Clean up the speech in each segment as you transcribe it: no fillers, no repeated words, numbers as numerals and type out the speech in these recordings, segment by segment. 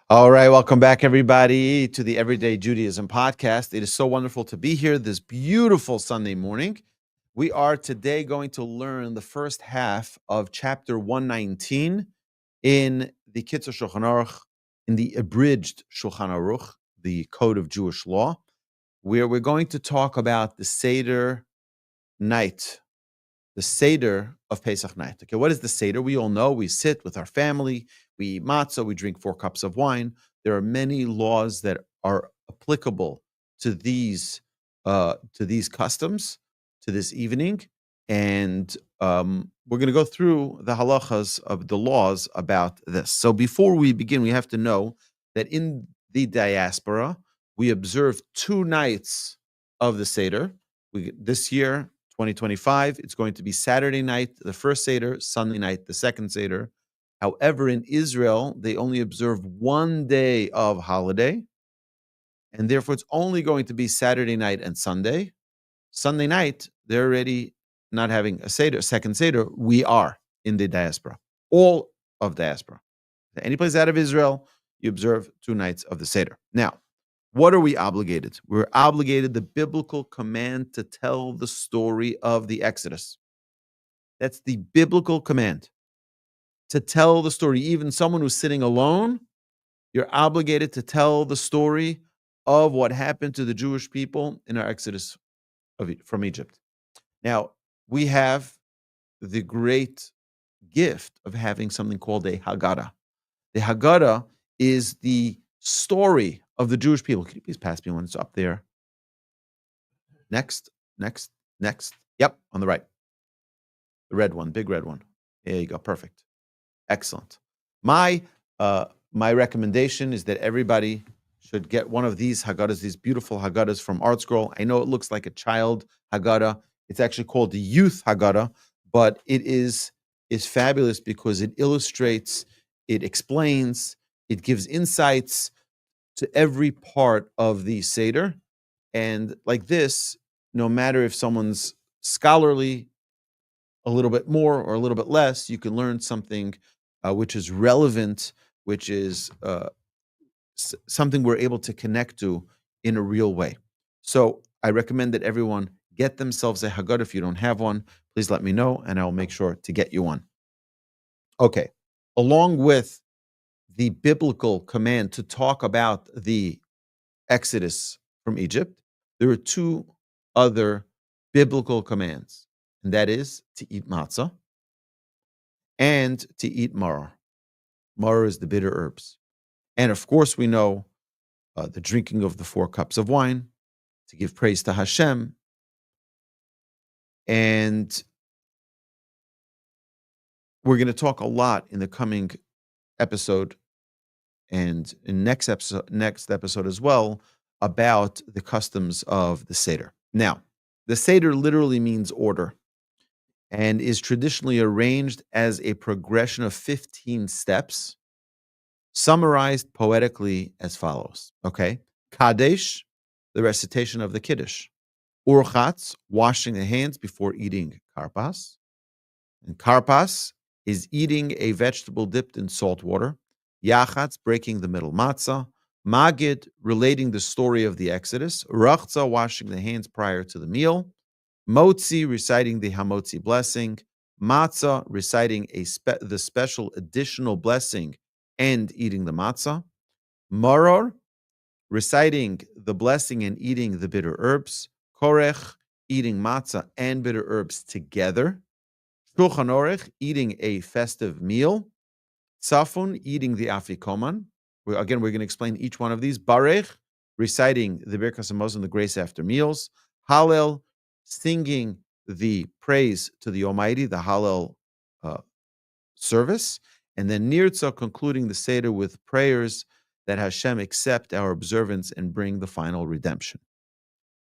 All right, welcome back, everybody, to the Everyday Judaism podcast. It is so wonderful to be here this beautiful Sunday morning. We are today going to learn the first half of chapter 119 in the Kittel Shulchan Aruch, in the abridged Shulchan Aruch, the Code of Jewish Law, where we're going to talk about the Seder night, the Seder of Pesach night. Okay, what is the Seder? We all know we sit with our family, we eat matzah, we drink 4 cups of wine. There are many laws that are applicable to these customs, to this evening, and we're going to go through the halachas of the laws about this. So before we begin, we have to know that in the diaspora, we observe 2 nights of the Seder. This year, 2025, it's going to be Saturday night, the first Seder, Sunday night, the second Seder. However, in Israel, they only observe 1 day of holiday, and therefore it's only going to be Saturday night and Sunday. Sunday night, they're already not having a Seder, second Seder. We are in the diaspora, all of diaspora. Any place out of Israel, you observe 2 nights of the Seder. Now, what are we obligated? We're obligated the biblical command to tell the story of the Exodus. That's the biblical command to tell the story. Even someone who's sitting alone, you're obligated to tell the story of what happened to the Jewish people in our Exodus from Egypt. Now, we have the great gift of having something called a Haggadah. The Haggadah is the story of the Jewish people. Can you please pass me one? It's up there. Next. Yep, on the right. The red one, big red one. There you go. Perfect. Excellent. My recommendation is that everybody should get one of these Haggadahs, these beautiful Haggadahs from Art Scroll. I know it looks like a child Haggadah. It's actually called the Youth Haggadah, but it is fabulous because it illustrates, it explains, it gives insights to every part of the Seder. And like this, no matter if someone's scholarly a little bit more or a little bit less, you can learn something which is relevant, which is something we're able to connect to in a real way. So I recommend that everyone get themselves a Haggadah. If you don't have one, please let me know, and I'll make sure to get you one. Okay. Along with the biblical command to talk about the Exodus from Egypt, there are 2 other biblical commands, and that is to eat matzah and to eat maror. Maror is the bitter herbs. And of course, we know the drinking of the 4 cups of wine to give praise to Hashem. And we're going to talk a lot in the coming episode and in next episode as well about the customs of the Seder. Now, the Seder literally means order and is traditionally arranged as a progression of 15 steps, summarized poetically as follows. Okay. Kadesh, the recitation of the Kiddush. Urchatz, washing the hands before eating karpas. And karpas is eating a vegetable dipped in salt water. Yachatz, breaking the middle matzah. Magid, relating the story of the Exodus. Rachza, washing the hands prior to the meal. Motzi, reciting the Hamotzi blessing. Matzah, reciting the special additional blessing and eating the matzah. Maror, reciting the blessing and eating the bitter herbs. Korech, eating matzah and bitter herbs together. Shulchan Aruch, eating a festive meal. Tzafun, eating the afikoman. We're going to explain each one of these. Barech, reciting the Birkas Hamazon, the grace after meals. Hallel, singing the praise to the Almighty, the Hallel service. And then Nirtzah, concluding the Seder with prayers that Hashem accept our observance and bring the final redemption.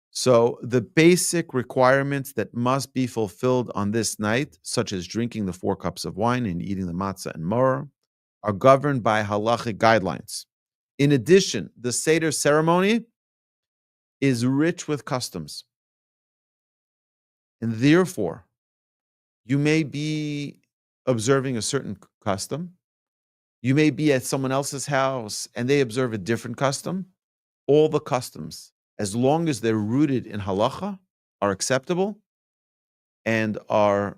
So the basic requirements that must be fulfilled on this night, such as drinking the 4 cups of wine and eating the matzah and maror, are governed by halachic guidelines. In addition, the Seder ceremony is rich with customs. And therefore, you may be observing a certain custom, You may be at someone else's house and they observe a different custom. All the customs, as long as they're rooted in halacha, are acceptable and are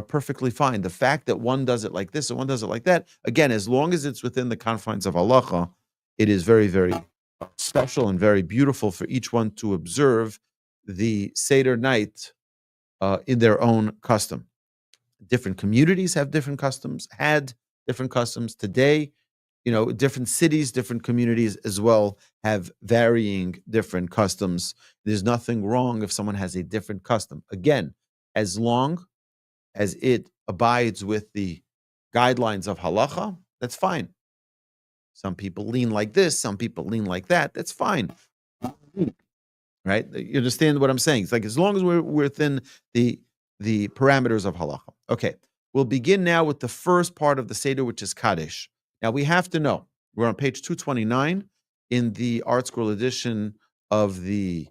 perfectly fine. The fact that one does it like this and one does it like that, again, as long as it's within the confines of halacha, it is very, very special and very beautiful for each one to observe the Seder night in their own custom. Different communities have different customs, had different customs. Today, different cities, different communities as well have varying different customs. There's nothing wrong if someone has a different custom. Again, as long as it abides with the guidelines of halacha, that's fine. Some people lean like this, some people lean like that. That's fine. Right? You understand what I'm saying? It's like as long as we're within the parameters of halacha. Okay. We'll begin now with the first part of the Seder, which is Kadesh. Now we have to know, we're on page 229 in the Art Scroll edition of the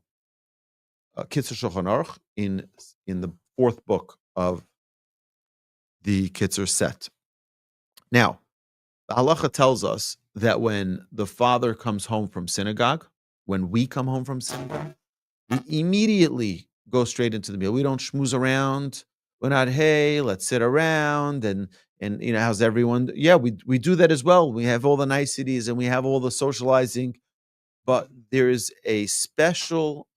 Kitzur Shulchan Aruch in the fourth book of the Kitzur set. Now, the halacha tells us that when the father comes home from synagogue, when we come home from synagogue, we immediately go straight into the meal. We don't schmooze around. We're not, hey, let's sit around and how's everyone? Yeah, we do that as well. We have all the niceties and we have all the socializing, but there is a special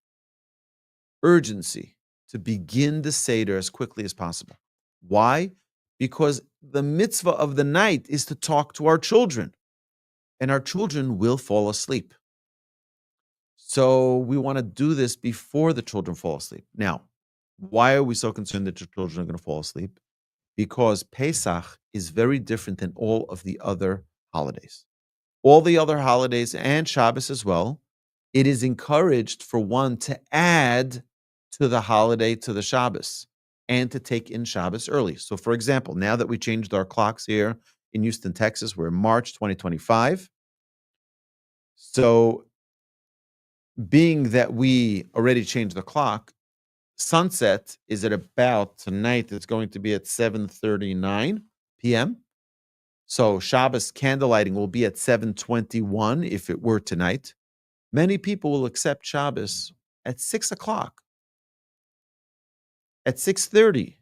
urgency to begin the Seder as quickly as possible. Why? Because the mitzvah of the night is to talk to our children, and our children will fall asleep. So we want to do this before the children fall asleep. Now, why are we so concerned that your children are going to fall asleep? Because Pesach is very different than all of the other holidays. All the other holidays and Shabbos as well, it is encouraged for one to add to the holiday, to the Shabbos, and to take in Shabbos early. So, for example, now that we changed our clocks here in Houston, Texas, we're in March 2025. So, being that we already changed the clock, sunset is at about tonight. It's going to be at 7:39 p.m. So Shabbos candlelighting will be at 7:21 if it were tonight. Many people will accept Shabbos at 6 o'clock, at 6:30.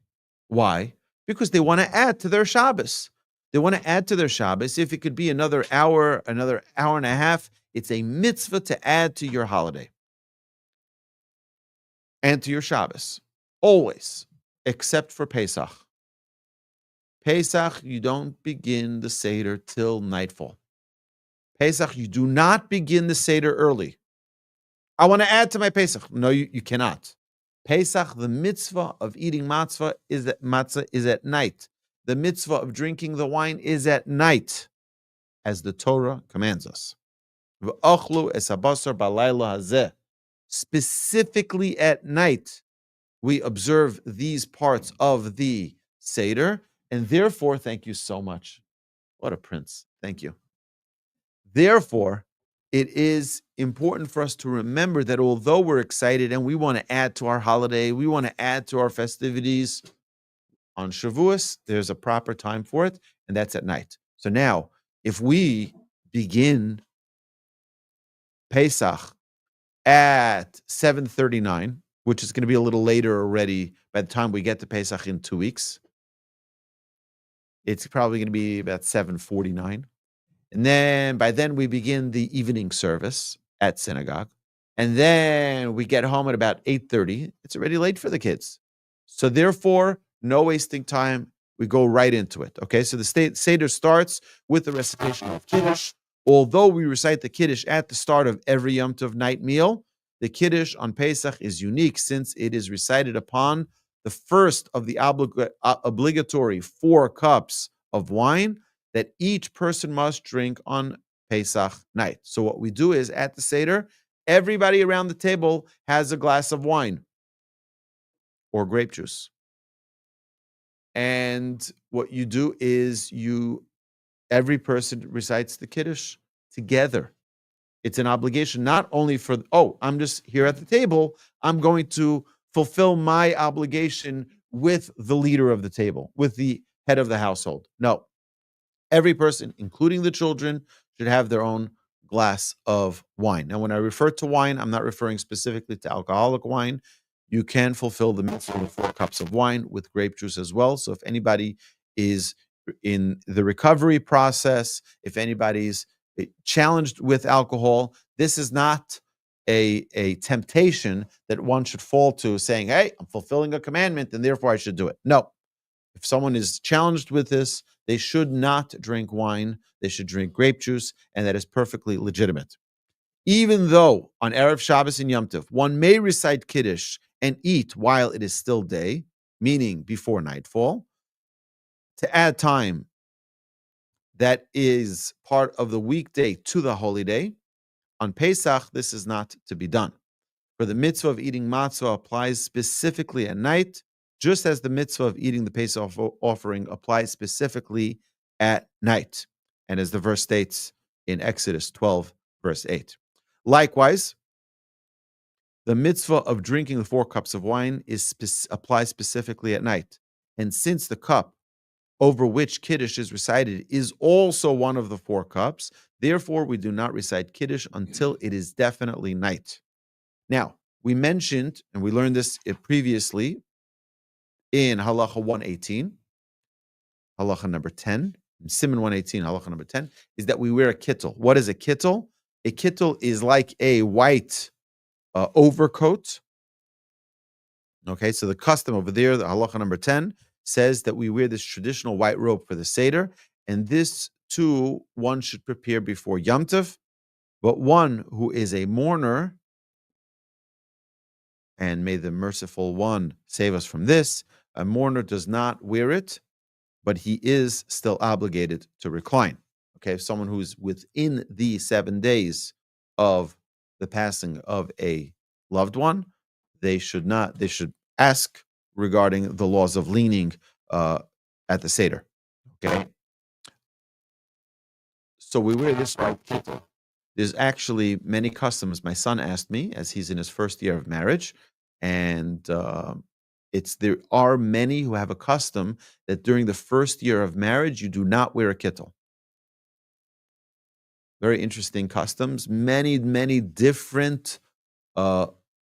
Why? Because they want to add to their Shabbos. They want to add to their Shabbos. If it could be another hour and a half, it's a mitzvah to add to your holiday and to your Shabbos. Always, except for Pesach. Pesach, you don't begin the Seder till nightfall. Pesach, you do not begin the Seder early. I want to add to my Pesach. No, you cannot. Pesach, the mitzvah of eating matzah is at night. The mitzvah of drinking the wine is at night, as the Torah commands us. V'achlu es habasar balayla hazeh. Specifically at night, we observe these parts of the Seder, and therefore, thank you so much. What a prince. Thank you. Therefore, it is important for us to remember that although we're excited and we want to add to our holiday, we want to add to our festivities, on Shavuos, there's a proper time for it, and that's at night. So now, if we begin Pesach at 7:39, which is going to be a little later already by the time we get to Pesach in 2 weeks, it's probably going to be about 7:49. And then by then we begin the evening service at synagogue. And then we get home at about 8:30. It's already late for the kids. So therefore, no wasting time. We go right into it. Okay, so the Seder starts with the recitation of Kiddush. Although we recite the Kiddush at the start of every Yom Tov night meal, the Kiddush on Pesach is unique since it is recited upon the first of the obligatory 4 cups of wine that each person must drink on Pesach night. So what we do is at the Seder, everybody around the table has a glass of wine or grape juice. And what you do is every person recites the Kiddush together. It's an obligation not only for, I'm just here at the table, I'm going to fulfill my obligation with the leader of the table, with the head of the household. No. Every person, including the children, should have their own glass of wine. Now, when I refer to wine, I'm not referring specifically to alcoholic wine. You can fulfill the mitzvah with 4 cups of wine with grape juice as well. So if anybody is in the recovery process, if anybody's challenged with alcohol, this is not a temptation that one should fall to, saying, hey, I'm fulfilling a commandment and therefore I should do it. No. If someone is challenged with this, they should not drink wine. They should drink grape juice, and that is perfectly legitimate. Even though on Erev Shabbos and Yom Tov, one may recite Kiddush and eat while it is still day, meaning before nightfall, to add time that is part of the weekday to the holy day, on Pesach, this is not to be done. For the mitzvah of eating matzah applies specifically at night, just as the mitzvah of eating the Pesach offering applies specifically at night. And as the verse states in Exodus 12, verse 8. Likewise, the mitzvah of drinking the 4 cups of wine applies specifically at night. And since the cup over which Kiddush is recited is also one of the 4 cups, therefore we do not recite Kiddush until it is definitely night. Now, we mentioned, and we learned this previously in Halacha 118, Halacha number 10, Siman 118, Halacha number 10, is that we wear a kittel. What is a kittel? A kittel is like a white overcoat. Okay, so the custom over there, the Halacha number 10, says that we wear this traditional white robe for the Seder, and this too, one should prepare before Yom Tov, but one who is a mourner, and may the merciful one save us from this, a mourner does not wear it, but he is still obligated to recline. Okay, if someone who's within the 7 days of the passing of a loved one, they should ask regarding the laws of leaning at the Seder. Okay, so we wear this white kittel. There's actually many customs. My son asked me, as he's in his first year of marriage, and there are many who have a custom that during the first year of marriage, you do not wear a kittel. Very interesting customs. Many different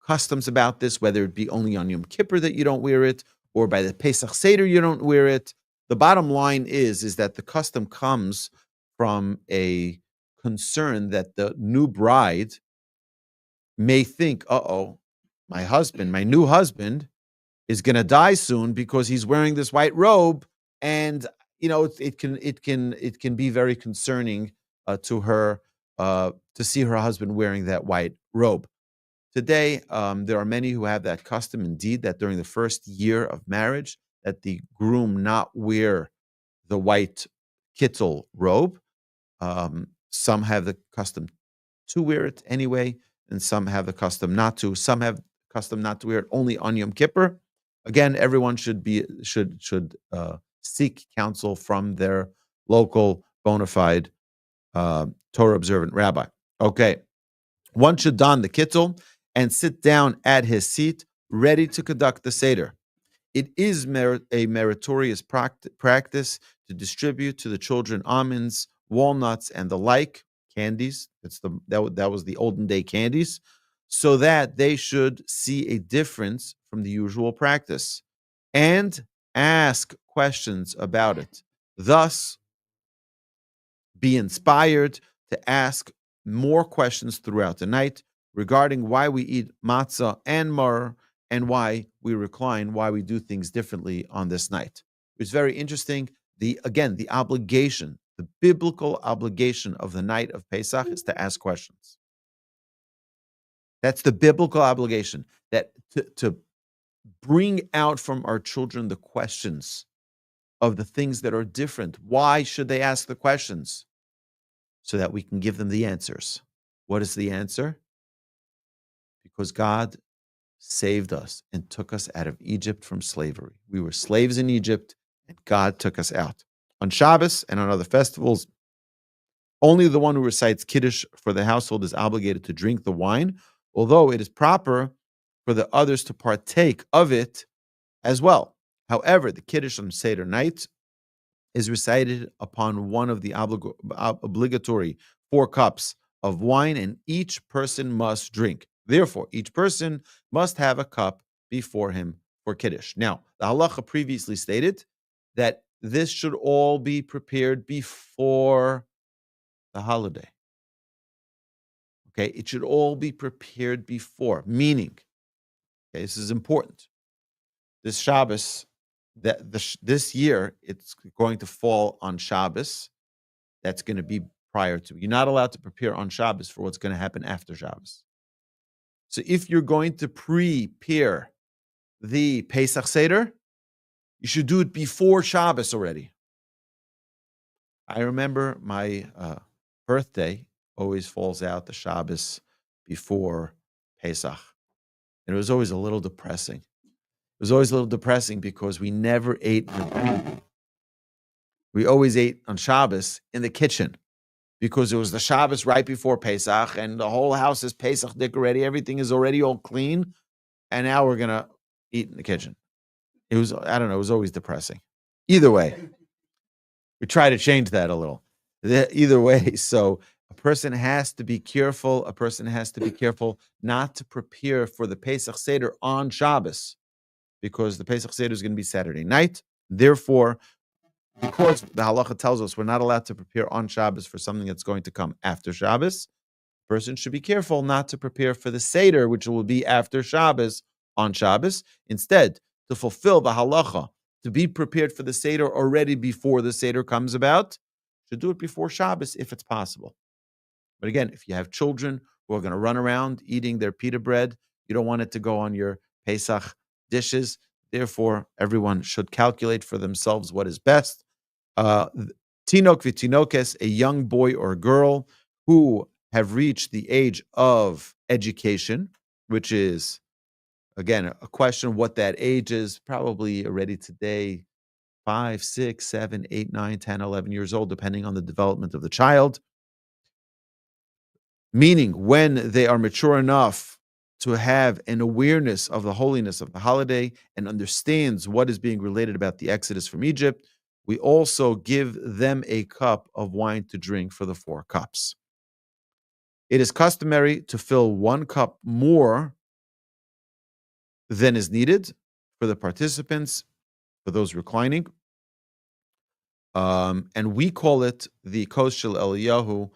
customs about this, whether it be only on Yom Kippur that you don't wear it, or by the Pesach Seder you don't wear it. The bottom line is that the custom comes from a concern that the new bride may think, my new husband is going to die soon because he's wearing this white robe, and it can be very concerning to her to see her husband wearing that white robe. Today, there are many who have that custom, indeed, that during the first year of marriage, that the groom not wear the white kittel robe. Some have the custom to wear it anyway, and some have the custom not to. Some have custom not to wear it only on Yom Kippur. Again, everyone should seek counsel from their local bona fide Torah observant rabbi. Okay, one should don the kittel and sit down at his seat, ready to conduct the Seder. It is a meritorious practice to distribute to the children almonds, walnuts, and the like, candies. That was the olden day candies, so that they should see a difference from the usual practice and ask questions about it. Thus, be inspired to ask more questions throughout the night regarding why we eat matzah and maror, and why we recline, why we do things differently on this night. It's very interesting. The obligation, the biblical obligation of the night of Pesach is to ask questions. That's the biblical obligation, that to bring out from our children the questions of the things that are different. Why should they ask the questions? So that we can give them the answers. What is the answer? Because God saved us and took us out of Egypt from slavery. We were slaves in Egypt, and God took us out. On Shabbos and on other festivals, only the one who recites Kiddush for the household is obligated to drink the wine, although it is proper for the others to partake of it as well. However, the Kiddush on Seder night is recited upon one of the obligatory 4 cups of wine, and each person must drink. Therefore, each person must have a cup before him for Kiddush. Now, the halacha previously stated that this should all be prepared before the holiday. Okay, it should all be prepared before, meaning, okay, this is important. This Shabbos, this year, it's going to fall on Shabbos. That's going to be prior to. You're not allowed to prepare on Shabbos for what's going to happen after Shabbos. So if you're going to prepare the Pesach Seder, you should do it before Shabbos already. I remember my birthday always falls out the Shabbos before Pesach. And it was always a little depressing. It was always a little depressing because we never ate. We always ate on Shabbos in the kitchen because it was the Shabbos right before Pesach and the whole house is Pesach decorated. Everything is already all clean. And now we're going to eat in the kitchen. It was, I don't know, it was always depressing. Either way, we try to change that a little. Either way, so a person has to be careful. A person has to be careful not to prepare for the Pesach Seder on Shabbos because the Pesach Seder is going to be Saturday night. Therefore, because the halacha tells us we're not allowed to prepare on Shabbos for something that's going to come after Shabbos, a person should be careful not to prepare for the Seder, which will be after Shabbos, on Shabbos. Instead, to fulfill the halacha, to be prepared for the Seder already before the Seder comes about, should do it before Shabbos if it's possible. But again, if you have children who are going to run around eating their pita bread, you don't want it to go on your Pesach dishes. Therefore, everyone should calculate for themselves what is best. Tinok v'tinokes, a young boy or girl who have reached the age of education, which is, again, a question of what that age is, probably already today, 5, 6, 7, 8, 9, 10, 11 years old, depending on the development of the child. Meaning, when they are mature enough to have an awareness of the holiness of the holiday and understands what is being related about the Exodus from Egypt, we also give them a cup of wine to drink for the 4 cups. It is customary to fill 1 cup more than is needed for the participants, for those reclining. And we call it the Kos Shel Eliyahu,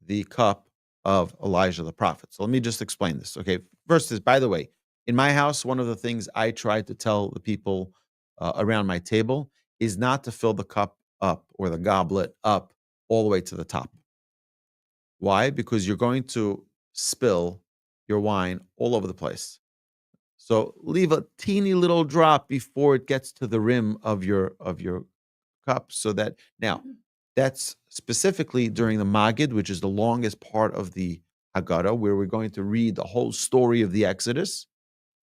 the cup of Elijah the prophet. So let me just explain this. Okay, first is, by the way, in my house, one of the things I try to tell the people around my table is not to fill the cup up or the goblet up all the way to the top. Why? Because you're going to spill your wine all over the place. So leave a teeny little drop before it gets to the rim of your cup, so that now that's specifically during the Magid, which is the longest part of the Haggadah, where we're going to read the whole story of the Exodus,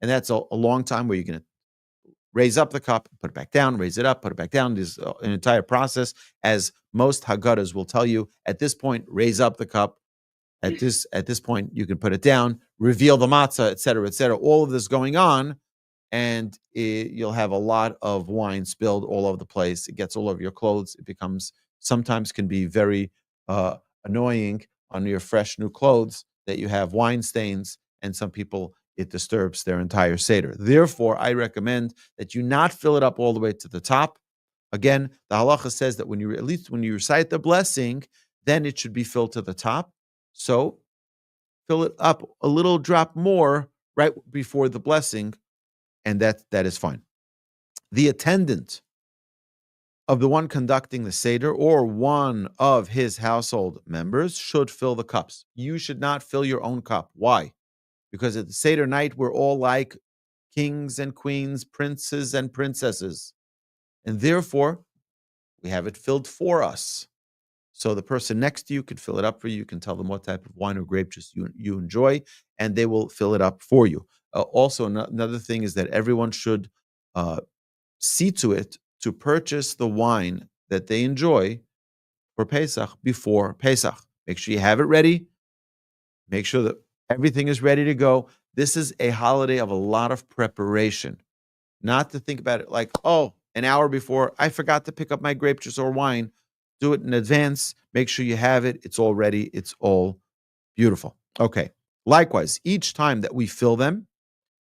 and that's a long time where you're going to raise up the cup, put it back down, raise it up, put it back down. There's an entire process, as most Haggadahs will tell you. At this point, raise up the cup. At this point, you can put it down, reveal the matzah, et cetera, et cetera. All of this going on, and you'll have a lot of wine spilled all over the place. It gets all over your clothes. It becomes, sometimes can be very annoying on your fresh new clothes that you have wine stains, and some people, it disturbs their entire Seder. Therefore, I recommend that you not fill it up all the way to the top. Again, the halacha says that at least when you recite the blessing, then it should be filled to the top. So fill it up a little drop more right before the blessing, and that is fine. The attendant of the one conducting the Seder or one of his household members should fill the cups. You should not fill your own cup. Why? Because at the Seder night, we're all like kings and queens, princes and princesses. And therefore, we have it filled for us. So the person next to you can fill it up for you. You can tell them what type of wine or grape juice you enjoy, and they will fill it up for you. Also, another thing is that everyone should see to it to purchase the wine that they enjoy for Pesach before Pesach. Make sure you have it ready. Make sure that everything is ready to go. This is a holiday of a lot of preparation. Not to think about it like, oh, an hour before, I forgot to pick up my grape juice or wine. Do it in advance. Make sure you have it. It's all ready. It's all beautiful. Okay. Likewise, each time that we fill them,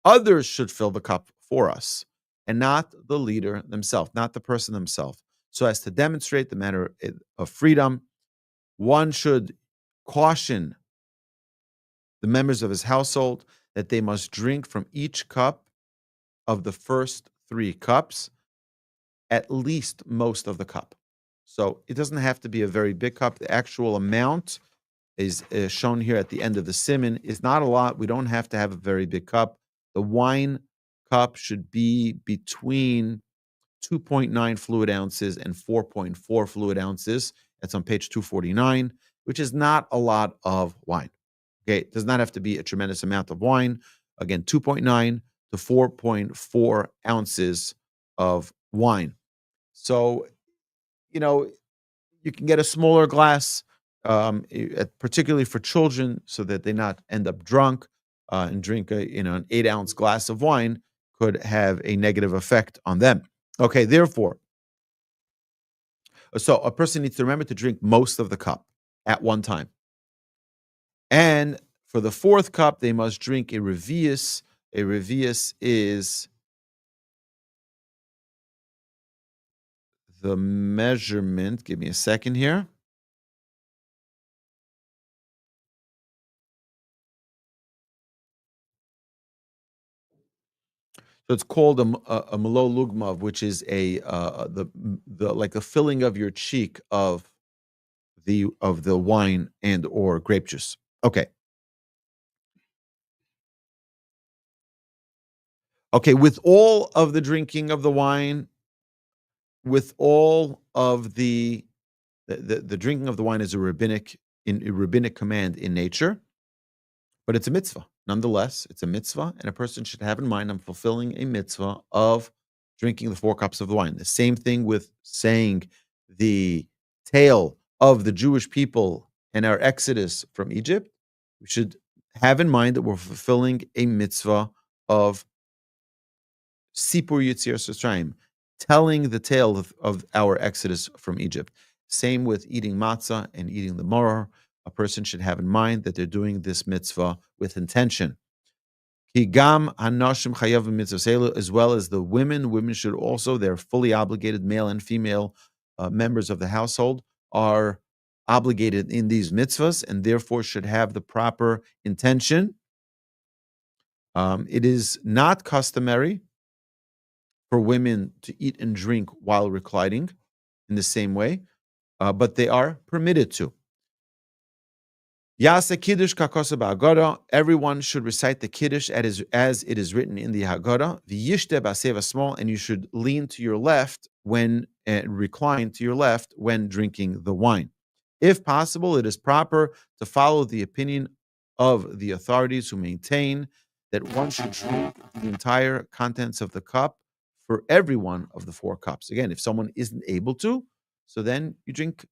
others should fill the cup for us and not the leader themselves, not the person themselves. So as to demonstrate the matter of freedom, one should caution the members of his household that they must drink from each cup of the first 3 cups, at least most of the cup. So it doesn't have to be a very big cup. The actual amount is shown here at the end of the siman. Is not a lot. We don't have to have a very big cup. The wine cup should be between 2.9 fluid ounces and 4.4 fluid ounces. That's on page 249, which is not a lot of wine. Okay, it does not have to be a tremendous amount of wine. Again, 2.9 to 4.4 ounces of wine. So, you can get a smaller glass, particularly for children, so that they not end up drunk and drink an 8-ounce glass of wine could have a negative effect on them. Okay, therefore, so a person needs to remember to drink most of the cup at one time. And for the 4th cup, they must drink a revius. A revius is the measurement. Give me a second here. So it's called a malo lugmav, which is the like the filling of your cheek of the wine and or grape juice. Okay. Okay, with all of the drinking of the wine, with all of the drinking of the wine is a rabbinic command in nature, but it's a mitzvah. Nonetheless, it's a mitzvah, and a person should have in mind, I'm fulfilling a mitzvah of drinking the 4 cups of the wine. The same thing with saying the tale of the Jewish people and our exodus from Egypt. We should have in mind that we're fulfilling a mitzvah of Sipur Yitzir Mitzrayim, telling the tale of our exodus from Egypt. Same with eating matzah and eating the maror. A person should have in mind that they're doing this mitzvah with intention. Higam hanashim chayavim mitzvah, as well as the women. Women should also, they're fully obligated, male and female members of the household are obligated in these mitzvahs and therefore should have the proper intention. It is not customary for women to eat and drink while reclining in the same way, but they are permitted to. Yasa Kiddush kakosa ba'agara. Everyone should recite the Kiddush as it is written in the Haggadah. V'yishte ba'seva small, and you should lean to your left when recline to your left when drinking the wine. If possible, it is proper to follow the opinion of the authorities who maintain that one should drink the entire contents of the cup for every one of the 4 cups. Again, if someone isn't able to, so then you drink,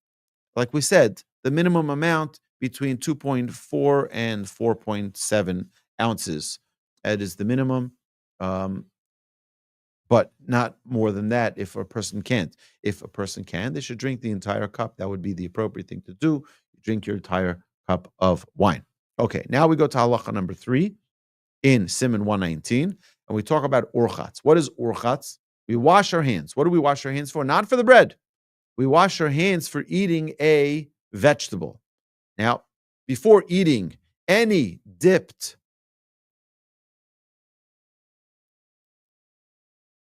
like we said, the minimum amount between 2.4 and 4.7 ounces. That is the minimum, but not more than that if a person can't. If a person can, they should drink the entire cup. That would be the appropriate thing to do. You drink your entire cup of wine. Okay, now we go to halacha number 3 in Siman 119, and we talk about urchatz. What is urchatz? We wash our hands. What do we wash our hands for? Not for the bread. We wash our hands for eating a vegetable. Now, before eating any dipped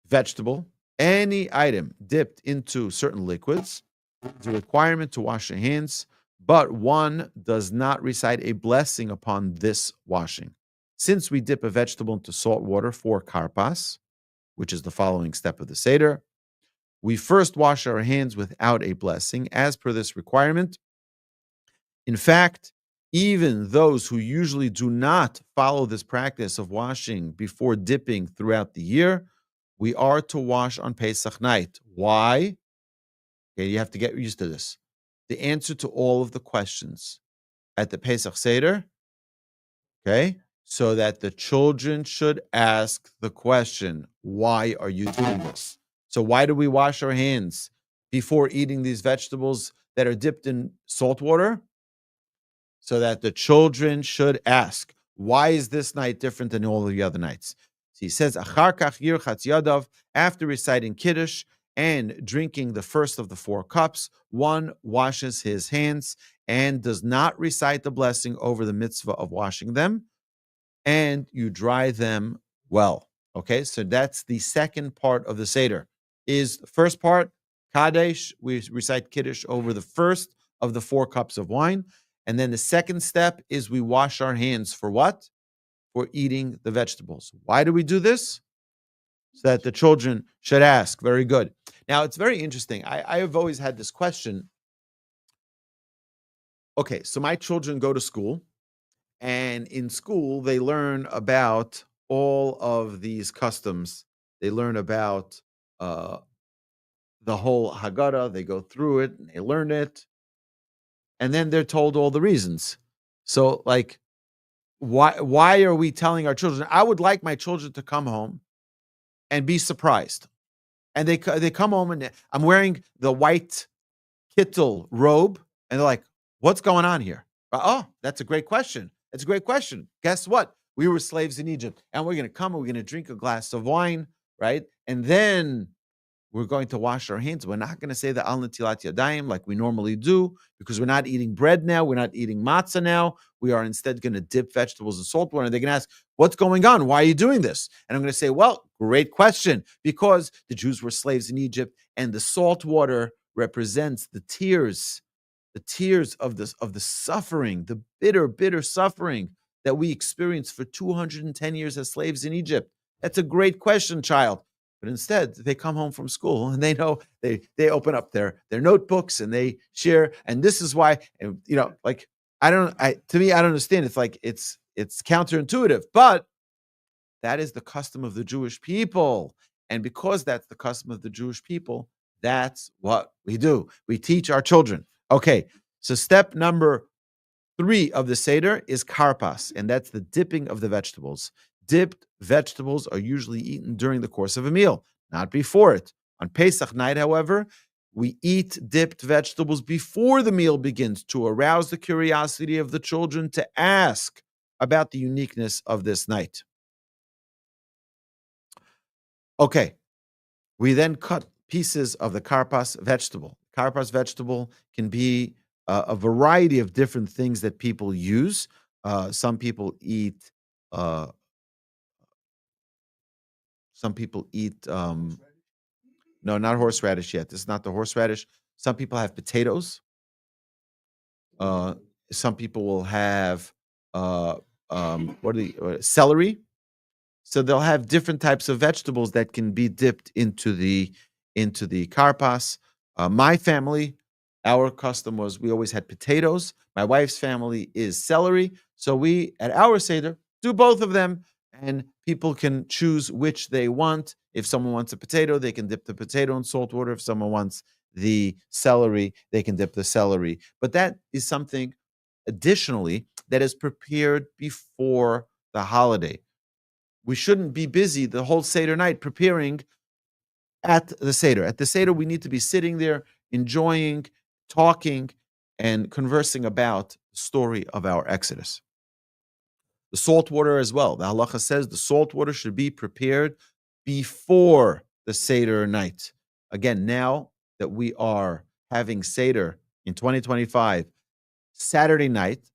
vegetable, any item dipped into certain liquids, it's a requirement to wash your hands, but one does not recite a blessing upon this washing. Since we dip a vegetable into salt water for karpas, which is the following step of the Seder, we first wash our hands without a blessing, as per this requirement. In fact, even those who usually do not follow this practice of washing before dipping throughout the year, we are to wash on Pesach night. Why? Okay, you have to get used to this. The answer to all of the questions at the Pesach Seder, okay, so that the children should ask the question, why are you doing this? So why do we wash our hands before eating these vegetables that are dipped in salt water? So that the children should ask, why is this night different than all the other nights? So he says, "Achar kach yirchatz yadav," after reciting Kiddush and drinking the first of the 4 cups, one washes his hands and does not recite the blessing over the mitzvah of washing them, and you dry them well. Okay, so that's the second part of the Seder. Is the first part, Kadesh, we recite Kiddush over the first of the 4 cups of wine. And then the second step is we wash our hands for what? For eating the vegetables. Why do we do this? So that the children should ask. Very good. Now, it's very interesting. I have always had this question. Okay, so my children go to school, and in school, they learn about all of these customs. They learn about the whole Haggadah. They go through it, and they learn it. And then they're told all the reasons. So, like, why are we telling our children? I would like my children to come home and be surprised. And they come home, and I'm wearing the white kittel robe, and they're like, "What's going on here?" Oh, that's a great question. That's a great question. Guess what? We were slaves in Egypt, and we're going to come and we're going to drink a glass of wine, right? And then we're going to wash our hands. We're not going to say the al netilat yadayim like we normally do, because we're not eating bread now. We're not eating matzah now. We are instead going to dip vegetables in salt water. And they're going to ask, what's going on? Why are you doing this? And I'm going to say, well, great question. Because the Jews were slaves in Egypt, and the salt water represents the tears of the suffering, the bitter, bitter suffering that we experienced for 210 years as slaves in Egypt. That's a great question, child. But instead, they come home from school and they know they open up their notebooks and they share. And this is why, like, I don't understand. It's like it's counterintuitive, but that is the custom of the Jewish people. And because that's the custom of the Jewish people, that's what we do. We teach our children. Okay, so step number 3 of the Seder is karpas, and that's the dipping of the vegetables. Dipped vegetables are usually eaten during the course of a meal, not before it. On Pesach night, however, we eat dipped vegetables before the meal begins to arouse the curiosity of the children to ask about the uniqueness of this night. Okay, we then cut pieces of the karpas vegetable. Karpas vegetable can be a variety of different things that people use. Some people eat. No, not horseradish yet. This is not the horseradish. Some people have potatoes. Some people will have celery. So they'll have different types of vegetables that can be dipped into the karpas. My family, our custom was we always had potatoes. My wife's family is celery. So we, at our Seder, do both of them, and people can choose which they want. If someone wants a potato, they can dip the potato in salt water. If someone wants the celery, they can dip the celery. But that is something, additionally, that is prepared before the holiday. We shouldn't be busy the whole Seder night preparing at the Seder. At the Seder, we need to be sitting there, enjoying, talking, and conversing about the story of our Exodus. The salt water as well. The halacha says the salt water should be prepared before the Seder night. Again, now that we are having Seder in 2025, Saturday night,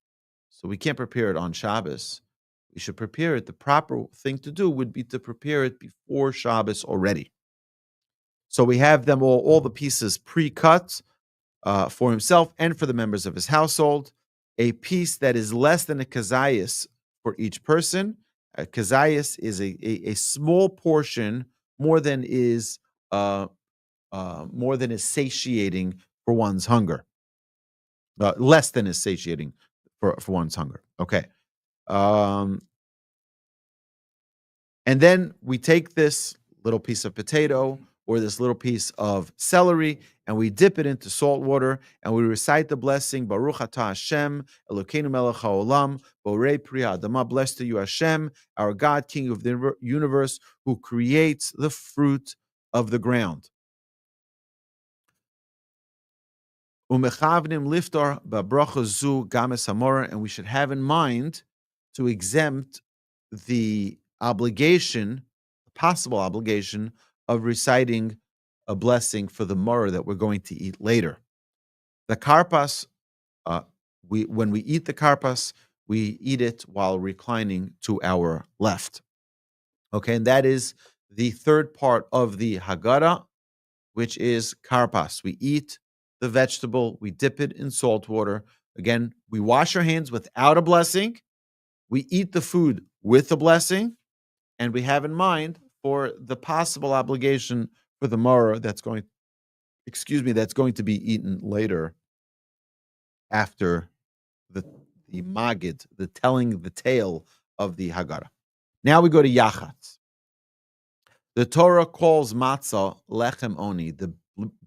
so we can't prepare it on Shabbos. We should prepare it. The proper thing to do would be to prepare it before Shabbos already. So we have them all the pieces pre-cut for himself and for the members of his household. A piece that is less than a kazayas for each person. A kazayas is a small portion, more than is satiating for one's hunger. Less than is satiating for one's hunger. Okay. And then we take this little piece of potato or this little piece of celery, and we dip it into salt water, and we recite the blessing, Baruch atah Hashem, Elokeinu melech haolam, borei pri ha'adama, blessed are you Hashem, our God, King of the universe, who creates the fruit of the ground. Umechavnim liftar b'bracha zu games hamora, and we should have in mind to exempt the obligation, possible obligation, of reciting a blessing for the morah that we're going to eat later. The karpas, when we eat the karpas, we eat it while reclining to our left. Okay, and that is the third part of the Haggadah, which is karpas. We eat the vegetable, we dip it in salt water. Again, we wash our hands without a blessing. We eat the food with a blessing, and we have in mind for the possible obligation for the morah that's going to be eaten later after the magid, the telling the tale of the Haggadah. Now we go to Yachatz. The Torah calls matzah lechem oni, the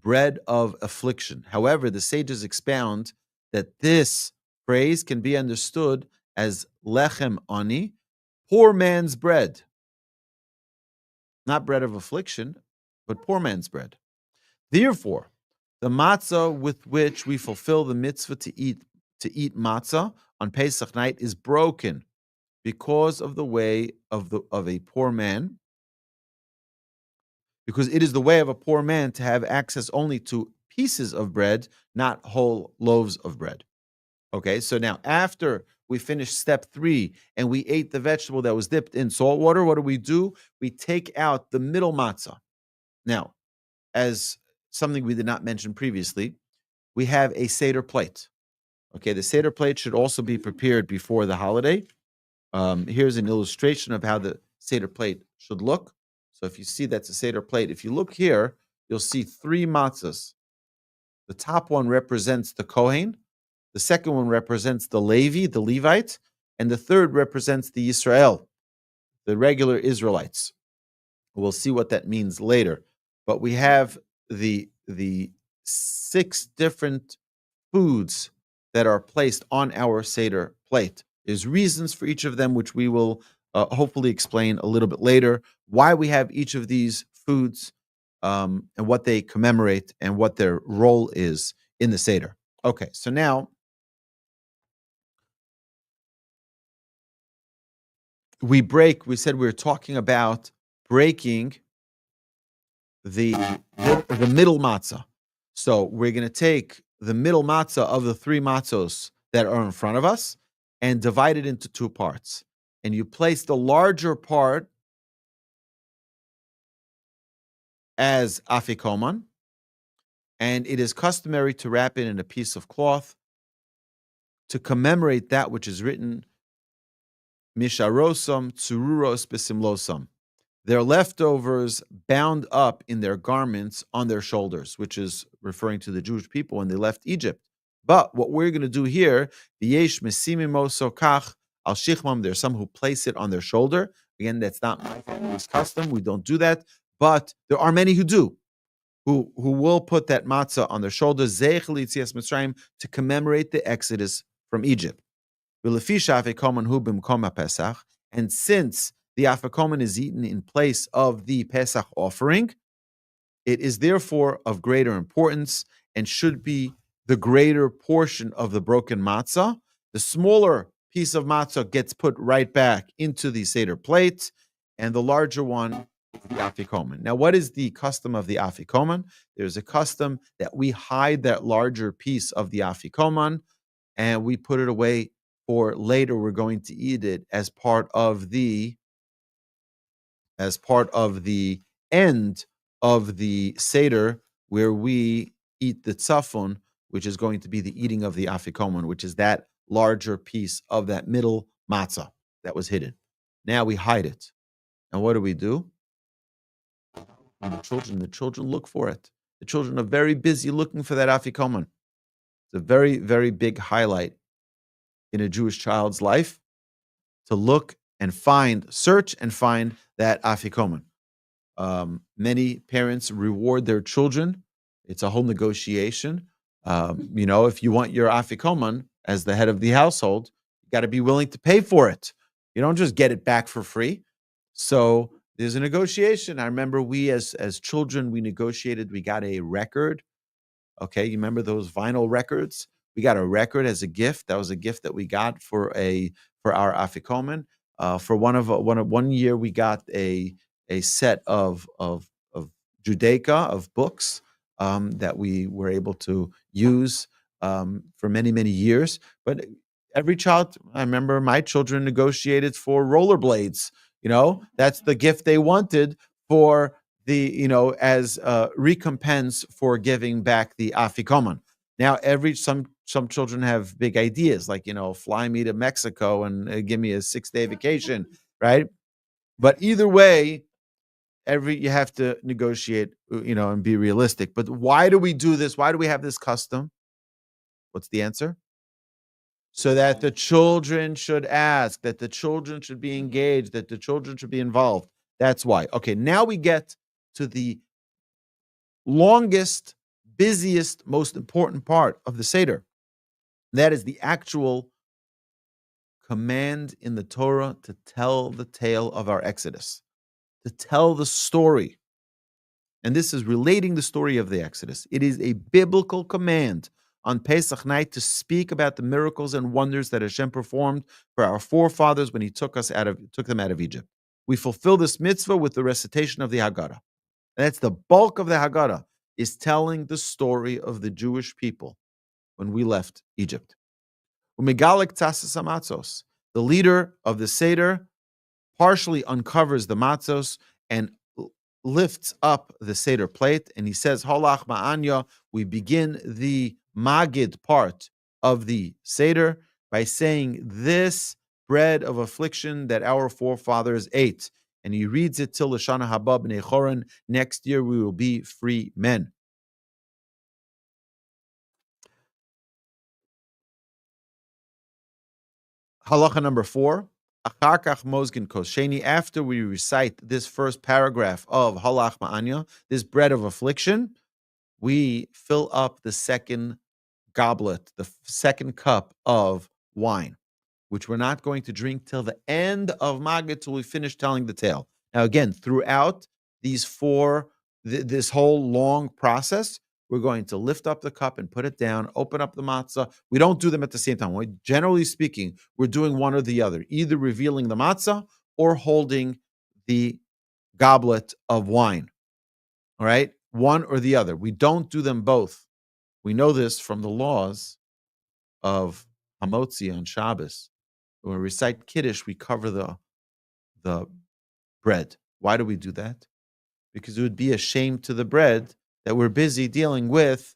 bread of affliction. However, the sages expound that this phrase can be understood as lechem oni, poor man's bread. Not bread of affliction, but poor man's bread. Therefore, the matzah with which we fulfill the mitzvah to eat matzah on Pesach night is broken because of the way of a poor man, because it is the way of a poor man to have access only to pieces of bread, not whole loaves of bread. Okay, so now after we finish step 3 and we ate the vegetable that was dipped in salt water, what do? We take out the middle matzah. Now, as something we did not mention previously, we have a Seder plate. Okay, the Seder plate should also be prepared before the holiday. Here's an illustration of how the Seder plate should look. So if you see that's a Seder plate, if you look here, you'll see 3 matzahs. The top one represents the Kohen, the second one represents the Levi, the Levite, and the third represents the Yisrael, the regular Israelites. We'll see what that means later. But we have the 6 different foods that are placed on our Seder plate. There's reasons for each of them, which we will hopefully explain a little bit later, why we have each of these foods and what they commemorate and what their role is in the Seder. Okay, so now we said we were talking about breaking the middle matzah. So we're going to take the middle matzah of the 3 matzos that are in front of us and divide it into 2 parts. And you place the larger part as afikoman, and it is customary to wrap it in a piece of cloth to commemorate that which is written, misharosam tsururos besimlosam. Their leftovers bound up in their garments on their shoulders, which is referring to the Jewish people when they left Egypt. But what we're going to do here, v'yesh mesimimoso kach al shichmam, there's some who place it on their shoulder. Again, that's not my family's custom. We don't do that. But there are many who do, who will put that matzah on their shoulders, zeich l'yitzias Mitzrayim, to commemorate the exodus from Egypt. And since the afikoman is eaten in place of the Pesach offering, it is therefore of greater importance and should be the greater portion of the broken matzah. The smaller piece of matzah gets put right back into the Seder plate, and the larger one is the afikoman. Now, what is the custom of the afikoman? There's a custom that we hide that larger piece of the afikoman, and we put it away for later. We're going to eat it as part of the end of the Seder, where we eat the tzafon, which is going to be the eating of the afikoman, which is that larger piece of that middle matzah that was hidden. Now we hide it. And what do? And the children look for it. The children are very busy looking for that afikoman. It's a very, very big highlight in a Jewish child's life to look and search and find that afikoman. Many parents reward their children. It's a whole negotiation. If you want your afikoman as the head of the household, you got to be willing to pay for it. You don't just get it back for free. So there's a negotiation. I remember we as children, we negotiated. We got a record Okay, you remember those vinyl records? We got a record as a gift. That was a gift that we got for our afikomen. For one year, we got a set of Judaica of books that we were able to use for many years. But every child, I remember my children negotiated for rollerblades. That's the gift they wanted for as recompense for giving back the afikoman. Now, some children have big ideas, like fly me to Mexico and give me a 6-day vacation, right? But either way, you have to negotiate, and be realistic. But why do we do this? Why do we have this custom? What's the answer? So that the children should ask, that the children should be engaged, that the children should be involved. That's why. Okay, now we get to the longest, busiest, most important part of the Seder. That is the actual command in the Torah to tell the tale of our Exodus, to tell the story. And this is relating the story of the Exodus. It is a biblical command on Pesach night to speak about the miracles and wonders that Hashem performed for our forefathers when He took them out of Egypt. We fulfill this mitzvah with the recitation of the Haggadah. And that's the bulk of the Haggadah, is telling the story of the Jewish people when we left Egypt. Umegalik tasas hamatzos. The leader of the Seder partially uncovers the matzos and lifts up the Seder plate, and he says, Holach ma'anya. We begin the Magid part of the Seder by saying, this bread of affliction that our forefathers ate. And he reads it till Lashana Haba b'nei Choron. Next year we will be free men. Halacha number 4. Achar kach mozgin kos sheni. After we recite this first paragraph of Halach ma'anya, this bread of affliction, we fill up the second goblet, the second cup of wine, which we're not going to drink till the end of Magid, till we finish telling the tale. Now, again, throughout these this whole long process, we're going to lift up the cup and put it down, open up the matzah. We don't do them at the same time. Generally speaking, we're doing one or the other, either revealing the matzah or holding the goblet of wine. All right? One or the other. We don't do them both. We know this from the laws of Hamotzi on Shabbos. When we recite Kiddush, we cover the bread. Why do we do that? Because it would be a shame to the bread that we're busy dealing with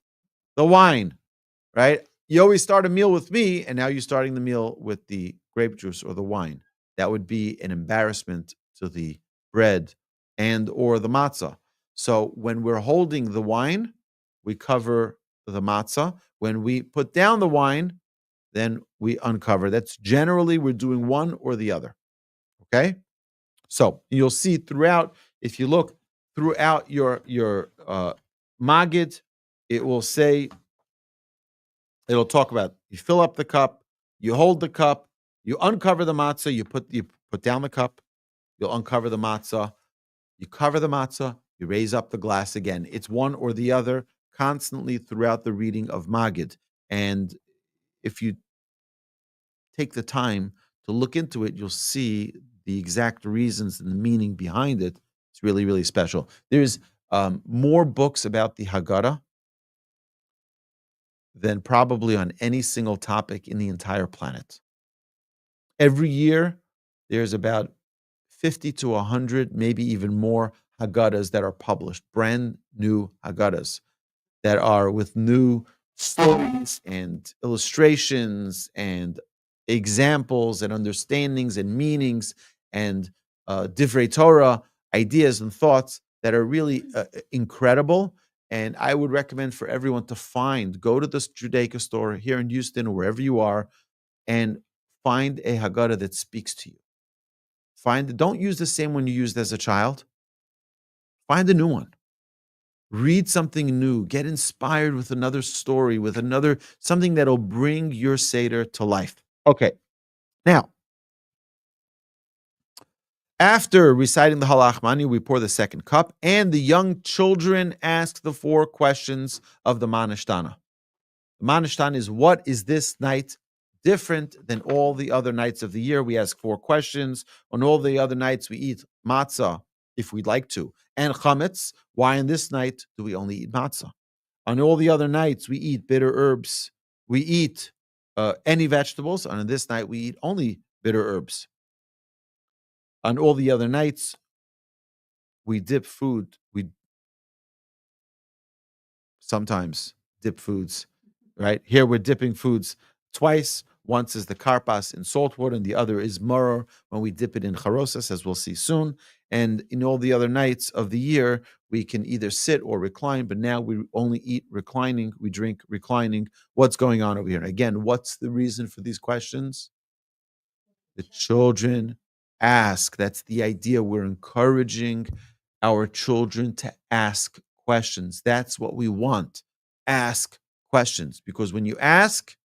the wine, right? You always start a meal with me, and now you're starting the meal with the grape juice or the wine. That would be an embarrassment to the bread and or the matzah. So when we're holding the wine, we cover the matzah. When we put down the wine, then we uncover. That's generally we're doing one or the other. Okay? So you'll see throughout, if you look throughout your Magid, it'll talk about you fill up the cup, you hold the cup, you uncover the matzah, you put down the cup, you'll uncover the matzah, you cover the matzah, you raise up the glass again. It's one or the other constantly throughout the reading of Magid. And if you take the time to look into it, you'll see the exact reasons and the meaning behind it. It's really, really special. There's more books about the Haggadah than probably on any single topic in the entire planet. Every year, there's about 50 to 100, maybe even more Haggadahs that are published, brand new Haggadahs that are with new stories and illustrations and examples and understandings and meanings and divrei Torah ideas and thoughts that are really incredible. And I would recommend for everyone to go to this Judaica store here in Houston or wherever you are and find a Haggadah that speaks to you. Don't use the same one you used as a child. Find a new one. Read something new. Get inspired with another story, with something that'll bring your Seder to life. Okay. Now, After reciting the halachmani, we pour the second cup, and the young children ask the 4 questions of the manishtana. The manishtana is, what is this night different than all the other nights of the year? We ask 4 questions. On all the other nights, we eat matzah, if we'd like to, and chametz. Why on this night do we only eat matzah? On all the other nights, we eat bitter herbs. We eat any vegetables. And on this night, we eat only bitter herbs. On all the other nights, we dip food. We sometimes dip foods, right? Here we're dipping foods twice. Once is the karpas in salt water, and the other is maror when we dip it in charosas, as we'll see soon. And in all the other nights of the year, we can either sit or recline, but now we only eat reclining, we drink reclining. What's going on over here? Again, what's the reason for these questions? The children ask. That's the idea. We're encouraging our children to ask questions. That's what we want. Ask questions. Because when you ask,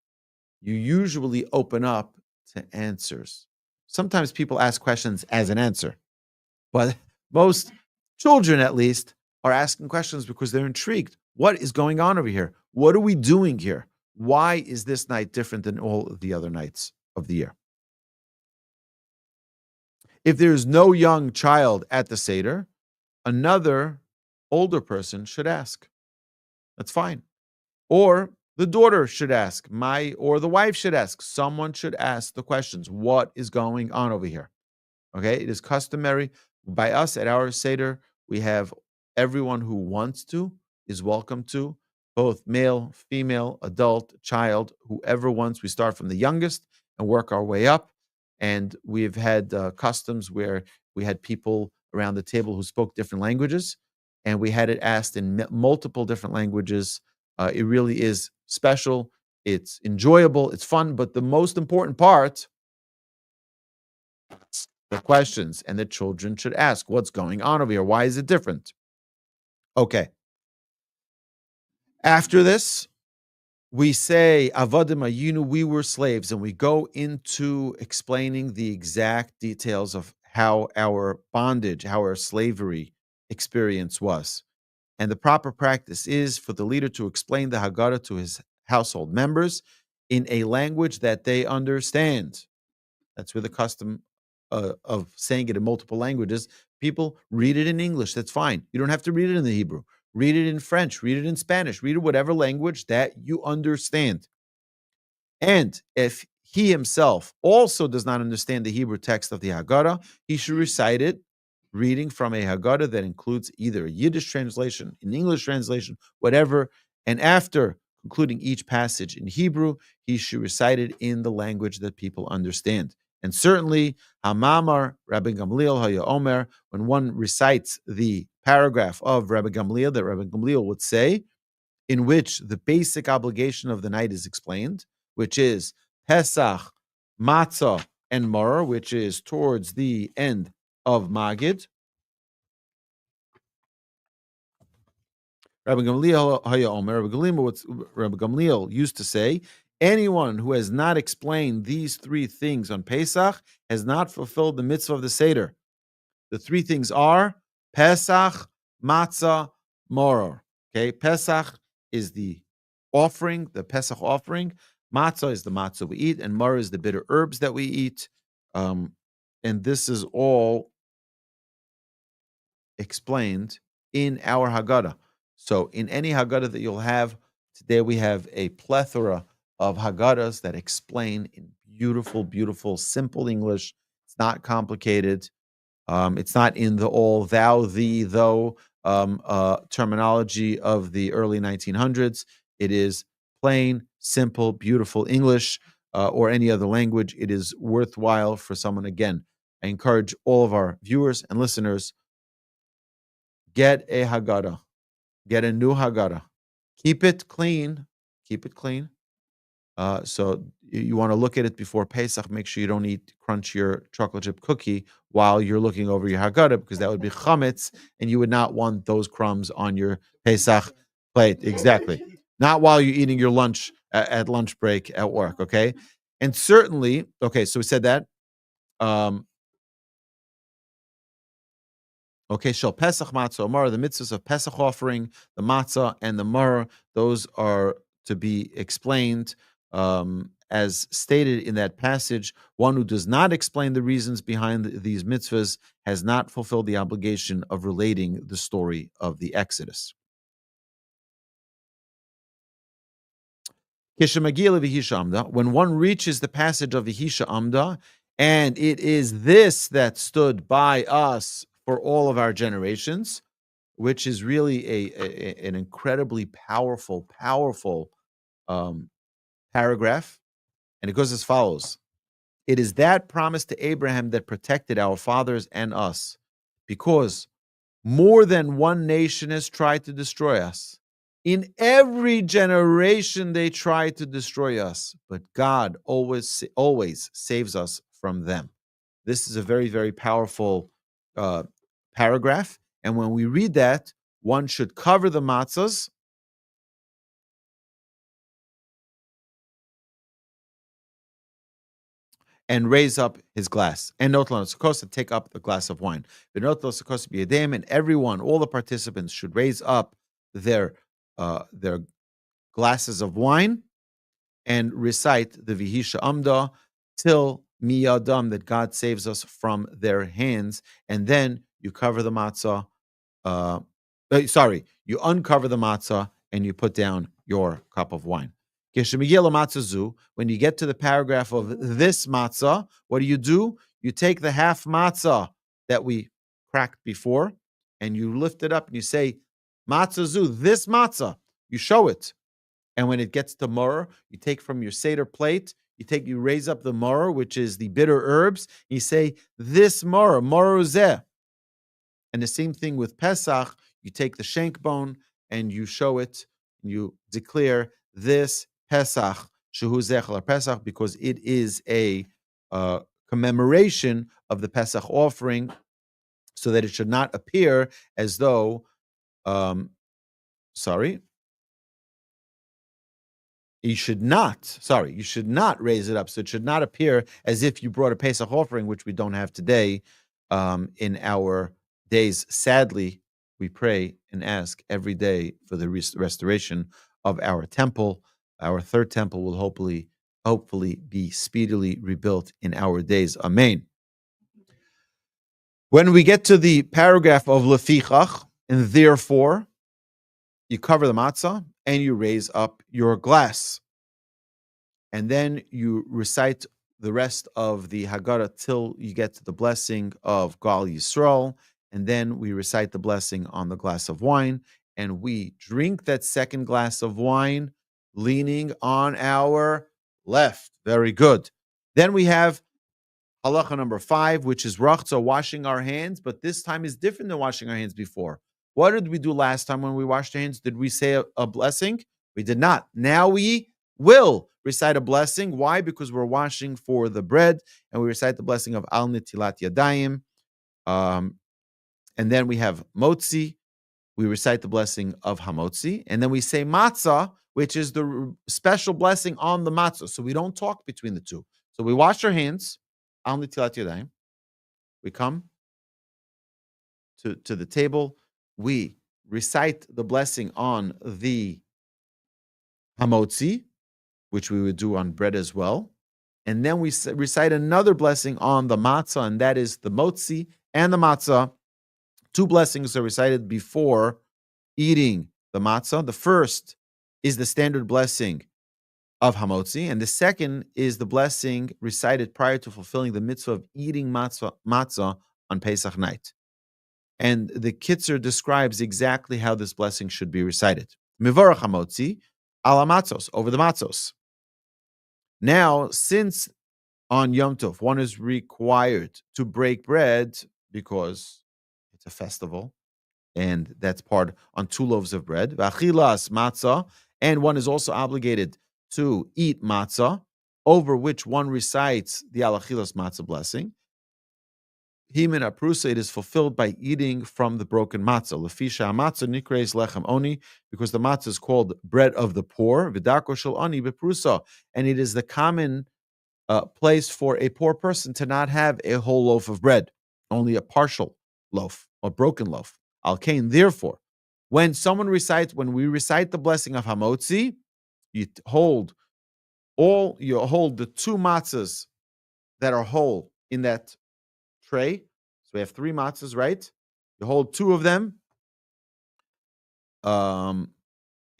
you usually open up to answers. Sometimes people ask questions as an answer, but most children, at least, are asking questions because they're intrigued. What is going on over here? What are we doing here? Why is this night different than all of the other nights of the year? If there's no young child at the Seder, another older person should ask. That's fine. Or the daughter should ask, or the wife should ask. Someone should ask the questions. What is going on over here? Okay, it is customary by us at our Seder. We have everyone who wants to is welcome to, both male, female, adult, child, whoever wants. We start from the youngest and work our way up. And we've had customs where we had people around the table who spoke different languages, and we had it asked in multiple different languages. It really is special. It's enjoyable. It's fun. But the most important part, the questions, and the children should ask, what's going on over here? Why is it different? Okay. After this, we say, Avadim Ayinu, we were slaves, and we go into explaining the exact details of how our bondage, how our slavery experience was. And the proper practice is for the leader to explain the Haggadah to his household members in a language that they understand. That's where the custom of saying it in multiple languages. People read it in English. That's fine. You don't have to read it in the Hebrew. Read it in French. Read it in Spanish. Read it whatever language that you understand. And if he himself also does not understand the Hebrew text of the Haggadah, he should recite it reading from a Haggadah that includes either a Yiddish translation, an English translation, whatever. And after concluding each passage in Hebrew, he should recite it in the language that people understand. And certainly, Hamamar Rabbi Gamliel Haya Omer, when one recites the paragraph of Rabbi Gamliel, that Rabbi Gamliel would say, in which the basic obligation of the night is explained, which is Pesach, Matzah, and Maror, which is towards the end of Magid. Rabbi Gamliel Haya Omer, Rabbi Gamliel used to say, anyone who has not explained these 3 things on Pesach has not fulfilled the mitzvah of the Seder. The 3 things are Pesach, Matzah, Maror. Okay, Pesach is the offering, the Pesach offering. Matzah is the matzah we eat, and Maror is the bitter herbs that we eat. And this is all explained in our Haggadah. So in any Haggadah that you'll have, today we have a plethora of Haggadahs that explain in beautiful, beautiful, simple English. It's not complicated. It's not in the all thou, thee, though terminology of the early 1900s. It is plain, simple, beautiful English or any other language. It is worthwhile for someone. Again, I encourage all of our viewers and listeners, get a Haggadah. Get a new Haggadah. Keep it clean. Keep it clean. So you want to look at it before Pesach. Make sure you don't crunch your chocolate chip cookie while you're looking over your Haggadah, because that would be chametz, and you would not want those crumbs on your Pesach plate. Exactly. Not while you're eating your lunch at lunch break at work, okay? And certainly, okay, so we said that. Okay, shel Pesach matzah Mar, the mitzvahs of Pesach offering, the matzah and the mar, those are to be explained as stated in that passage. One who does not explain the reasons behind these mitzvahs has not fulfilled the obligation of relating the story of the Exodus. When one reaches the passage of Vihisha Amda, and it is this that stood by us for all of our generations, which is really an incredibly powerful paragraph. And it goes as follows. It is that promise to Abraham that protected our fathers and us, because more than one nation has tried to destroy us. In every generation, they try to destroy us, but God always saves us from them. This is a very, very powerful paragraph. And when we read that, one should cover the matzahs and raise up his glass. And to take up the glass of wine. And everyone, all the participants, should raise up their glasses of wine and recite the Vihisha Amda till miyadam, that God saves us from their hands. And then you cover the matzah. You uncover the matzah and you put down your cup of wine. When you get to the paragraph of this matzah, what do? You take the half matzah that we cracked before and you lift it up and you say, matzah zu, this matzah. You show it. And when it gets to maror, you take from your Seder plate, you raise up the maror, which is the bitter herbs. You say, this maror zeh. And the same thing with Pesach, you take the shank bone and you show it, and you declare this Pesach, shehu zechar Pesach, because it is a commemoration of the Pesach offering, so that it should not appear as though, you should not raise it up. So it should not appear as if you brought a Pesach offering, which we don't have today in our days. Sadly, we pray and ask every day for the restoration of our temple. Our third temple will hopefully be speedily rebuilt in our days. Amen. When we get to the paragraph of lefichach, and therefore, you cover the matzah and you raise up your glass. And then you recite the rest of the Haggadah till you get to the blessing of Gal Yisrael. And then we recite the blessing on the glass of wine. And we drink that second glass of wine leaning on our left. Very good. Then we have halacha number 5, which is rachza, washing our hands. But this time is different than washing our hands before. What did we do last time when we washed our hands? Did we say a blessing? We did not. Now we will recite a blessing. Why? Because we're washing for the bread, and we recite the blessing of al nitilat yadayim. And then we have motzi. We recite the blessing of hamotzi. And then we say matzah, which is the special blessing on the matzah. So we don't talk between the two. So we wash our hands, al nitilat yadayim. We come to the table. We recite the blessing on the hamotzi, which we would do on bread as well. And then we recite another blessing on the matzah, and that is the motzi and the matzah. 2 blessings are recited before eating the matzah. The first is the standard blessing of hamotzi, and the second is the blessing recited prior to fulfilling the mitzvah of eating matzah on Pesach night. And the Kitzur describes exactly how this blessing should be recited. Mivarach hamotzi ala matzos, over the matzos. Now, since on Yom Tov one is required to break bread because it's a festival, and that's part on 2 loaves of bread, v'achilas matzah, and one is also obligated to eat matzah, over which one recites the alachilas matzah blessing. Himin aprusa, it is fulfilled by eating from the broken matzah. Lefisha matzah nikreis lechem oni, because the matzah is called bread of the poor. V'dako shel ani beprusa, and it is the common place for a poor person to not have a whole loaf of bread, only a partial loaf. or broken loaf. Al kain, therefore, when we recite the blessing of hamotzi, you hold the two matzahs that are whole in that tray. So we have three matzahs, right? You hold two of them in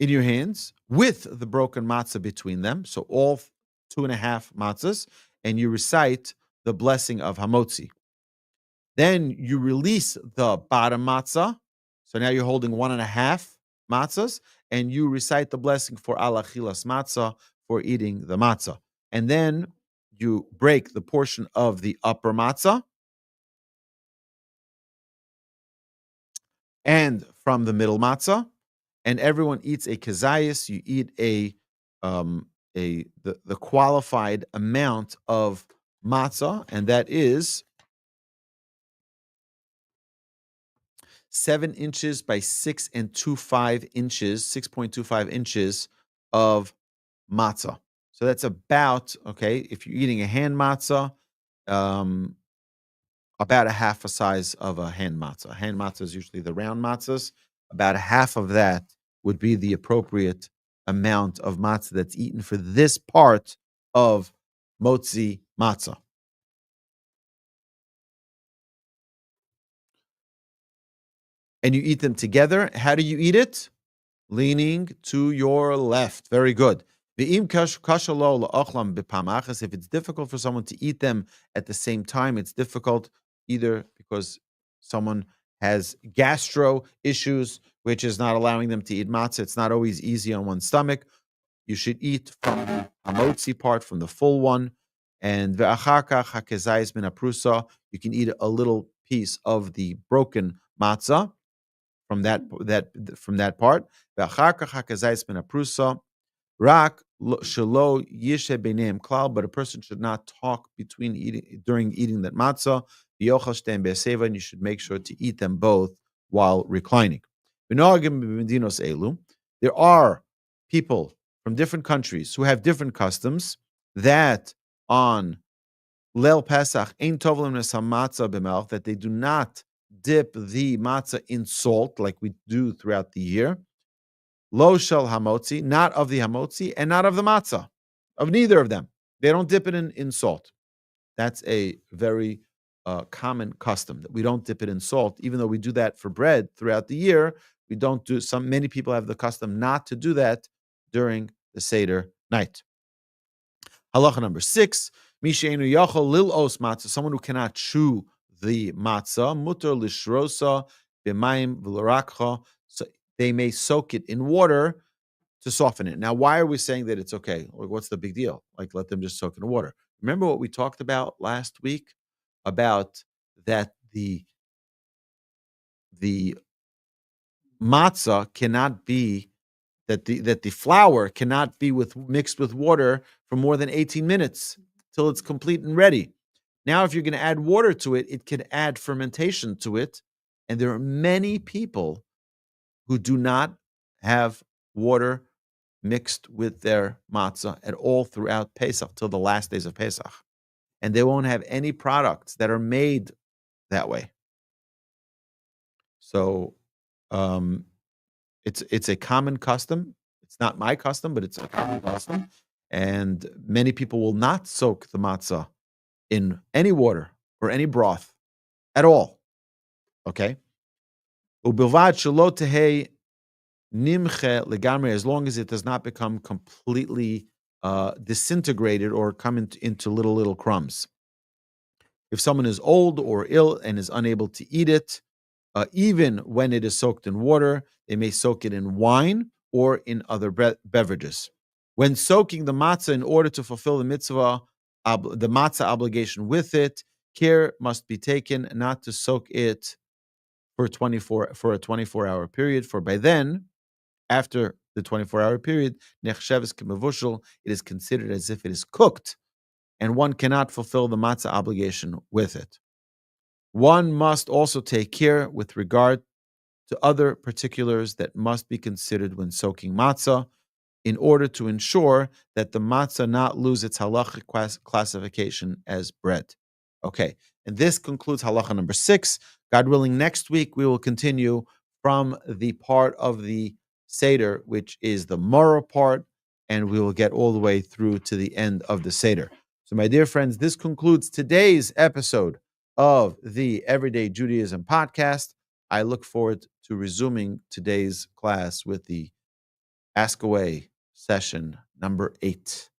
your hands with the broken matzah between them. So all 2.5 matzahs, and you recite the blessing of hamotzi. Then you release the bottom matzah. So now you're holding 1.5 matzahs, and you recite the blessing for alachilas matzah, for eating the matzah. And then you break the portion of the upper matzah and from the middle matzah, and everyone eats a kazayas. You eat the qualified amount of matzah, and that is 7 inches by 6.25 inches, 6.25 inches of matzah. So that's about, okay, if you're eating a hand matzah, about a half a size of a hand matzah. A hand matzah is usually the round matzahs. About a half of that would be the appropriate amount of matzah that's eaten for this part of motzi matzah. And you eat them together. How do you eat it? Leaning to your left. Very good. If it's difficult for someone to eat them at the same time, it's difficult either because someone has gastro issues, which is not allowing them to eat matzah. It's not always easy on one's stomach. You should eat from the hamotzi part, from the full one. And you can eat a little piece of the broken matzah from that part. Rak shelo yishe b'neim klal, but a person should not talk during eating that matzah. And you should make sure to eat them both while reclining. There are people from different countries who have different customs that on Leil Pesach ein tovlim matzah b'melch, that they do not dip the matzah in salt like we do throughout the year. Lo shel hamotzi, not of the hamotzi, and not of the matzah, of neither of them. They don't dip it in salt. That's a very common custom, that we don't dip it in salt, even though we do that for bread throughout the year. We don't do. Many people have the custom not to do that during the Seder night. Halacha number 6: Misheinu yachol lil os matzah, someone who cannot chew the matzah, mutar lishrosa b'mayim v'lorakcha, so they may soak it in water to soften it. Now, why are we saying that it's okay? Like, what's the big deal? Like, let them just soak in water. Remember what we talked about last week about that the matzah cannot be, that the flour cannot be mixed with water for more than 18 minutes till it's complete and ready. Now, if you're going to add water to it, it can add fermentation to it. And there are many people who do not have water mixed with their matzah at all throughout Pesach till the last days of Pesach. And they won't have any products that are made that way. So it's a common custom. It's not my custom, but it's a common custom. And many people will not soak the matzah in any water or any broth at all. Okay? Ubilvad shelo tehei nimche legamre, as long as it does not become completely disintegrated or come into little crumbs. If someone is old or ill and is unable to eat it, even when it is soaked in water, they may soak it in wine or in other beverages. When soaking the matzah in order to fulfill the mitzvah, the matzah obligation with it, care must be taken not to soak it for a 24-hour period. For by then, after the 24-hour period, nechsheves k'mevushel, it is considered as if it is cooked, and one cannot fulfill the matzah obligation with it. One must also take care with regard to other particulars that must be considered when soaking matzah, in order to ensure that the matzah not lose its halachic classification as bread. Okay, and this concludes halacha number 6. God willing, next week we will continue from the part of the Seder, which is the Morah part, and we will get all the way through to the end of the Seder. So, my dear friends, this concludes today's episode of the Everyday Judaism podcast. I look forward to resuming today's class with the Ask Away session number 8.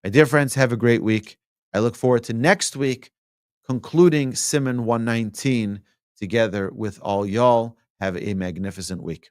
My dear friends, have a great week. I look forward to next week concluding Siman 119 together with all y'all. Have a magnificent week.